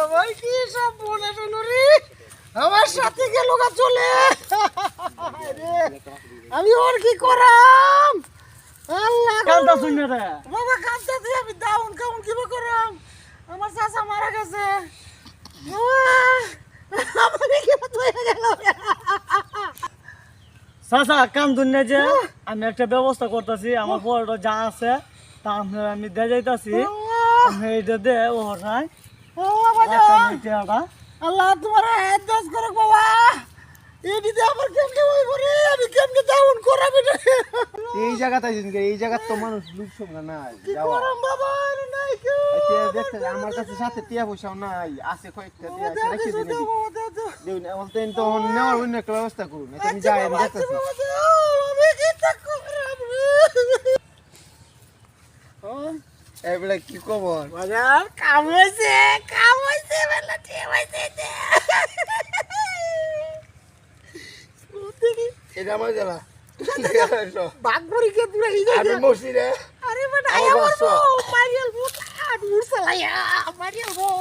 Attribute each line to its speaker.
Speaker 1: আমার কি সব মনে হলো রে, আমার সাথে গেল গা চলে। আমি ওর কি করাম? আল্লাহ
Speaker 2: কান্দা শুন রে
Speaker 1: বাবা, কাঁদতে দিয়ে আমি দাউন কাউন কিবা করাম? আমার চাচা মারা গেছে। আমাকে কি হয়ে গেল?
Speaker 2: চাচা কান্দুন না যে আমি একটা ব্যবস্থা করতেছি, আমার বড়টা যা আছে তা আমি দিয়ে যাইতাছি। আমি এইটা দে ও নাই
Speaker 1: আল্লাহ তোমার দাস করে বাবা, এদিকে আমার কেমনে হইব রে? আমি কেমনে দাউন করাবি রে?
Speaker 3: এই জায়গাতে এই জায়গার তো মানুষ লোক সঙ্গে নাই
Speaker 1: কি
Speaker 3: যাওয়া।
Speaker 1: করম বাবা? আর নাই কেউ।
Speaker 3: দেখতে আমার কাছে সাথে টিয়া পয়সাও নাই, আছে কয়েকটা টিয়া আছে, রেখে দিন এদিকে। দেউন বলতেন তো নেওয়ার অন্য একটা ব্যবস্থা করুন, আমি যাই, আমি দেখতেছি। এবারে কি খবর?
Speaker 1: বাজার কাম হয়েছে, কাম হয়েছে, বেলা ঠিক হয়েছে।
Speaker 3: এটা আমার জানা
Speaker 1: বাঘবড়ি কে পুরো হিজে
Speaker 3: আমি মসি রে।
Speaker 1: আরে বেটা
Speaker 3: আমার
Speaker 1: আয়া
Speaker 3: বাসা।
Speaker 1: মারিয়াল বুট আর মুরসালায়া মারিয়াল বো